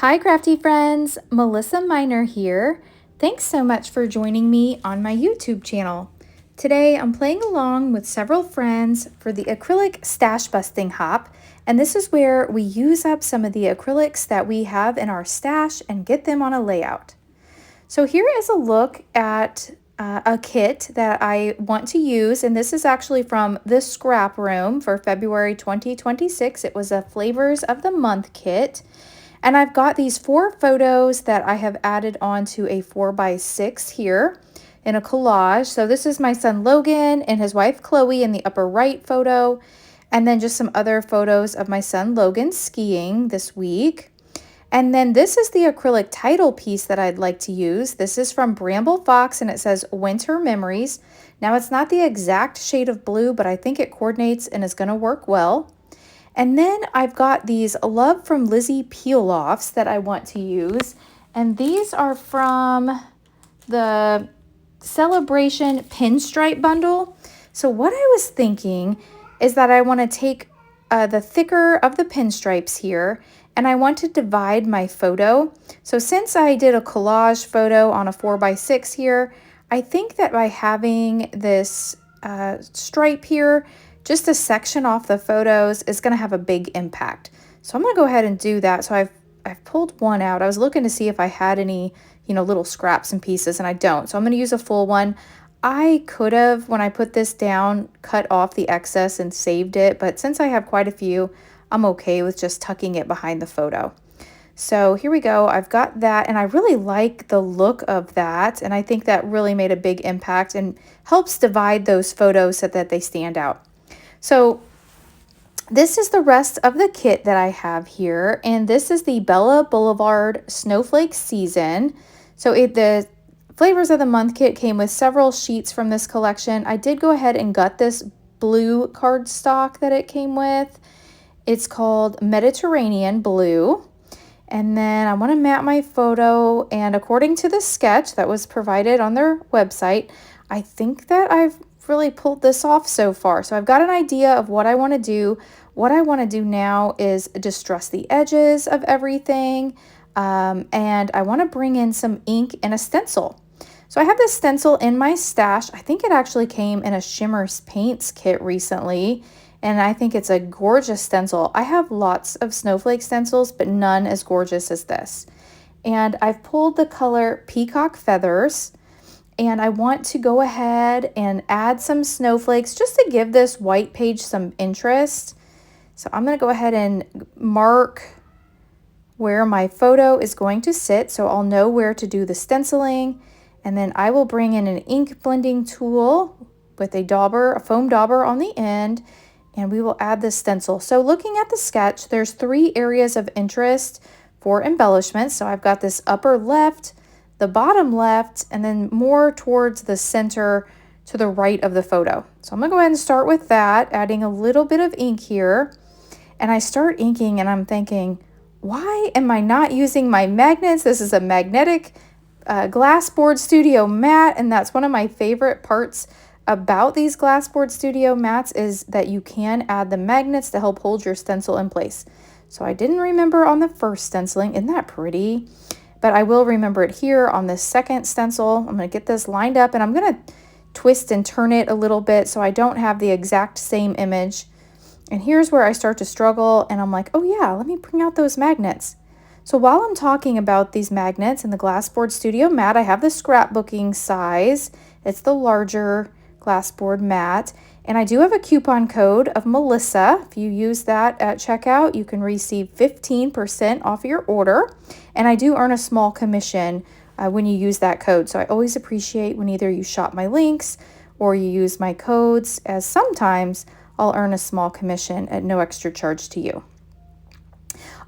Hi crafty friends, Melissa Minor here. Thanks so much for joining me on my YouTube channel. Today I'm playing along with several friends for the acrylic stash busting hop, and this is where we use up some of the acrylics that we have in our stash and get them on a layout. So here is a look at a kit that I want to use, and this is actually from the scrap room for February 2026. It was a Flavors of the Month kit. And I've got these 4 photos that I have added onto a 4x6 here in a collage. So this is my son Logan and his wife Chloe in the upper right photo. And then just some other photos of my son Logan skiing this week. And then this is the acrylic title piece that I'd like to use. This is from Bramble Fox and it says Winter Memories. Now it's not the exact shade of blue, but I think it coordinates and is going to work well. And then I've got these Love from Lizzie peel-offs that I want to use. And these are from the Celebration Pinstripe bundle. So what I was thinking is that I want to take the thicker of the pinstripes here, and I want to divide my photo. So since I did a collage photo on a 4x6 here, I think that by having this stripe here, just a section off the photos is going to have a big impact. So I'm going to go ahead and do that. So I've pulled one out. I was looking to see if I had any, little scraps and pieces, and I don't. So I'm going to use a full one. I could have, when I put this down, cut off the excess and saved it, but since I have quite a few, I'm okay with just tucking it behind the photo. So here we go. I've got that, and I really like the look of that, and I think that really made a big impact and helps divide those photos so that they stand out. So this is the rest of the kit that I have here, and this is the Bella Blvd Snowflake season. So the Flavors of the Month kit came with several sheets from this collection. I did go ahead and gut this blue cardstock that it came with. It's called Mediterranean Blue. And then I want to map my photo, and according to the sketch that was provided on their website, I think that I've really pulled this off so far. So I've got an idea of what I want to do. What I want to do now is distress the edges of everything, and I want to bring in some ink and a stencil. So I have this stencil in my stash. I think it actually came in a Shimmer Paints kit recently, and I think it's a gorgeous stencil. I have lots of snowflake stencils, but none as gorgeous as this. And I've pulled the color Peacock Feathers, and I want to go ahead and add some snowflakes just to give this white page some interest. So I'm going to go ahead and mark where my photo is going to sit so I'll know where to do the stenciling. And then I will bring in an ink blending tool with a foam dauber on the end, and we will add the stencil. So looking at the sketch, there's 3 areas of interest for embellishment. So I've got this upper left, the bottom left, and then more towards the center to the right of the photo. So I'm gonna go ahead and start with that, adding a little bit of ink here. And I start inking and I'm thinking, why am I not using my magnets? This is a magnetic Glassboard Studio mat, and that's one of my favorite parts about these Glassboard Studio mats is that you can add the magnets to help hold your stencil in place. So I didn't remember on the first stenciling. Isn't that pretty? But I will remember it here on this second stencil. I'm going to get this lined up, and I'm going to twist and turn it a little bit so I don't have the exact same image. And here's where I start to struggle, and I'm like, oh yeah, let me bring out those magnets. So while I'm talking about these magnets in the Glassboard Studio mat, I have the scrapbooking size. It's the larger Glassboard mat. And I do have a coupon code of Melissa. If you use that at checkout, you can receive 15% off your order. And I do earn a small commission when you use that code. So I always appreciate when either you shop my links or you use my codes, as sometimes I'll earn a small commission at no extra charge to you.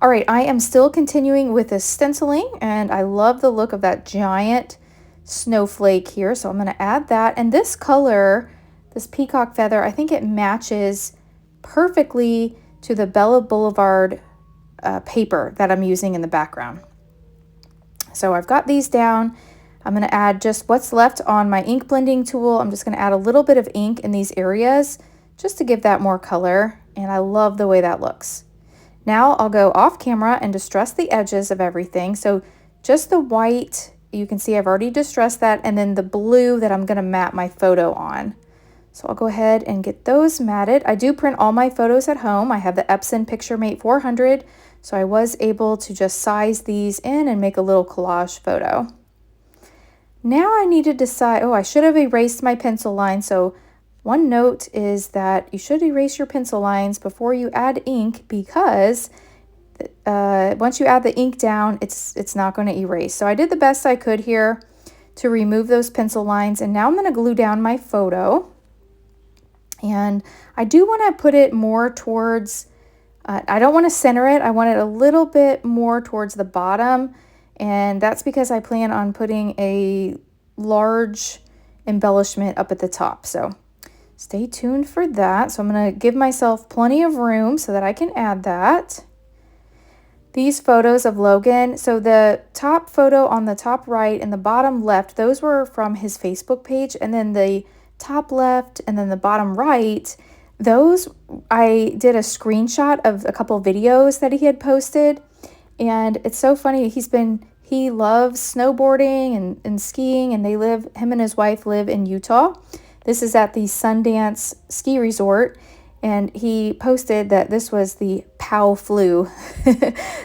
All right, I am still continuing with this stenciling, and I love the look of that giant snowflake here. So I'm going to add that. And this color, this peacock feather, I think it matches perfectly to the Bella Blvd paper that I'm using in the background. So I've got these down. I'm going to add just what's left on my ink blending tool. I'm just going to add a little bit of ink in these areas just to give that more color, and I love the way that looks. Now I'll go off camera and distress the edges of everything. So just the white, you can see I've already distressed that, and then the blue that I'm gonna mat my photo on. So I'll go ahead and get those matted. I do print all my photos at home. I have the Epson PictureMate 400, so I was able to just size these in and make a little collage photo. Now I need to decide, oh, I should have erased my pencil line. So one note is that you should erase your pencil lines before you add ink, because once you add the ink down, it's not going to erase. So I did the best I could here to remove those pencil lines, and now I'm going to glue down my photo. And I do want to put it more towards, I don't want to center it. I want it a little bit more towards the bottom. And that's because I plan on putting a large embellishment up at the top. So stay tuned for that. So I'm going to give myself plenty of room so that I can add that. These photos of Logan, so the top photo on the top right and the bottom left, those were from his Facebook page. And then the top left and then the bottom right, those I did a screenshot of a couple videos that he had posted. And it's so funny, he loves snowboarding and skiing, and him and his wife live in Utah. This is at the Sundance ski resort, and he posted that this was the POW flu.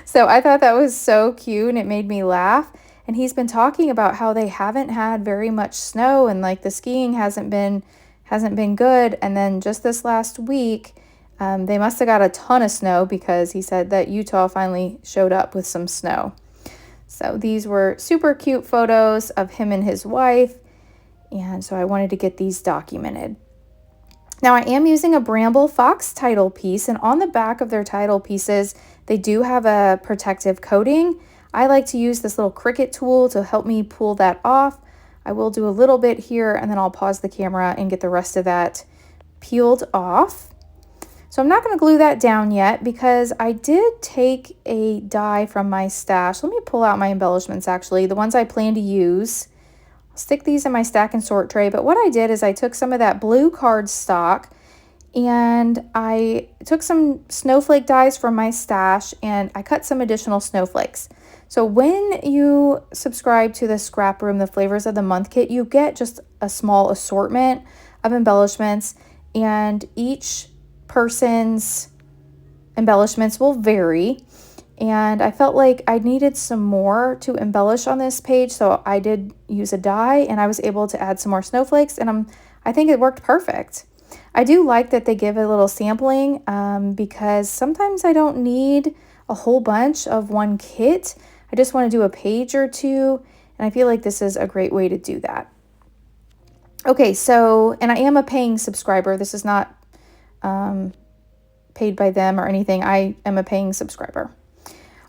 So I thought that was so cute, and it made me laugh. And he's been talking about how they haven't had very much snow, and like the skiing hasn't been good. And then just this last week, they must have got a ton of snow, because he said that Utah finally showed up with some snow. So these were super cute photos of him and his wife. And so I wanted to get these documented. Now I am using a Bramble Fox title piece, and on the back of their title pieces, they do have a protective coating. I like to use this little Cricut tool to help me pull that off. I will do a little bit here, and then I'll pause the camera and get the rest of that peeled off. So I'm not going to glue that down yet, because I did take a die from my stash. Let me pull out my embellishments, actually, the ones I plan to use. I'll stick these in my stack and sort tray. But what I did is I took some of that blue cardstock, and I took some snowflake dies from my stash, and I cut some additional snowflakes. So when you subscribe to the Scrap Room, the Flavors of the Month kit, you get just a small assortment of embellishments, and each person's embellishments will vary. And I felt like I needed some more to embellish on this page, so I did use a die, and I was able to add some more snowflakes, and I think it worked perfect. I do like that they give a little sampling, because sometimes I don't need a whole bunch of one kit. I just want to do a page or two, and I feel like this is a great way to do that. Okay, so, and I am a paying subscriber. This is not paid by them or anything. I am a paying subscriber.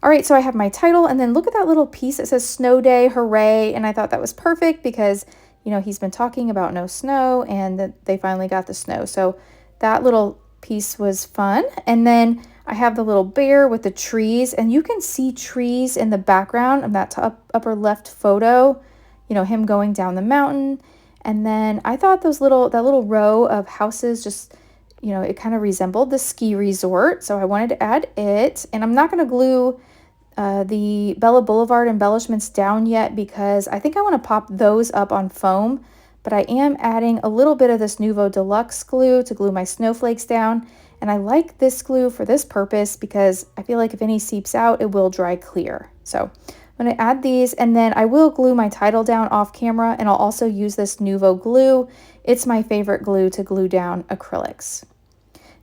All right, so I have my title, and then look at that little piece. It says Snow Day, hooray, and I thought that was perfect because, you know, he's been talking about no snow, and that they finally got the snow. So that little piece was fun. And then I have the little bear with the trees, and you can see trees in the background of that upper left photo, you know, him going down the mountain. And then I thought that little row of houses just, you know, it kind of resembled the ski resort. So I wanted to add it, and I'm not going to glue the Bella Blvd embellishments down yet, because I think I want to pop those up on foam, but I am adding a little bit of this Nuvo Deluxe glue to glue my snowflakes down. And I like this glue for this purpose because I feel like if any seeps out, it will dry clear. So I'm going to add these, and then I will glue my title down off camera, and I'll also use this Nuvo glue. It's my favorite glue to glue down acrylics.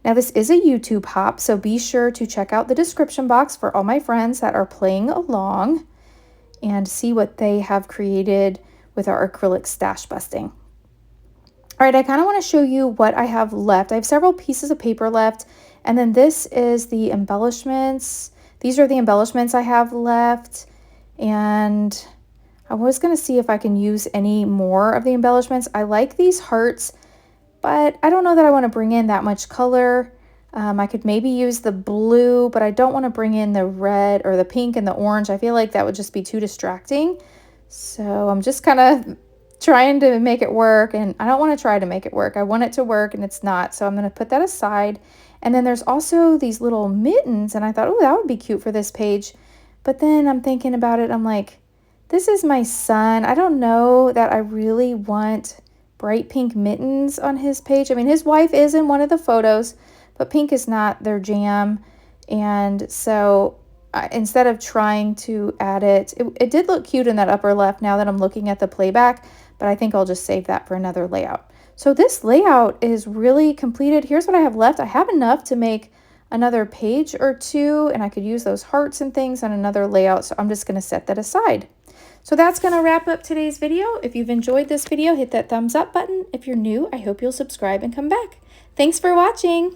Now this is a YouTube hop, so be sure to check out the description box for all my friends that are playing along and see what they have created with our acrylic stash busting. All right, I kind of want to show you what I have left. I have several pieces of paper left, and then this is the embellishments. These are the embellishments I have left, and I was going to see if I can use any more of the embellishments. I like these hearts, but I don't know that I want to bring in that much color. I could maybe use the blue, but I don't want to bring in the red or the pink and the orange. I feel like that would just be too distracting. So I'm just kind of trying to make it work, and I don't want to try to make it work. I want it to work, and it's not. So I'm going to put that aside. And then there's also these little mittens, and I thought, oh, that would be cute for this page. But then I'm thinking about it, I'm like, this is my son. I don't know that I really want bright pink mittens on his page. I mean, his wife is in one of the photos, but pink is not their jam. And so instead of trying to add it did look cute in that upper left now that I'm looking at the playback, but I think I'll just save that for another layout. So this layout is really completed. Here's what I have left. I have enough to make another page or two, and I could use those hearts and things on another layout, so I'm just going to set that aside. So that's going to wrap up today's video. If you've enjoyed this video, hit that thumbs up button. If you're new, I hope you'll subscribe and come back. Thanks for watching.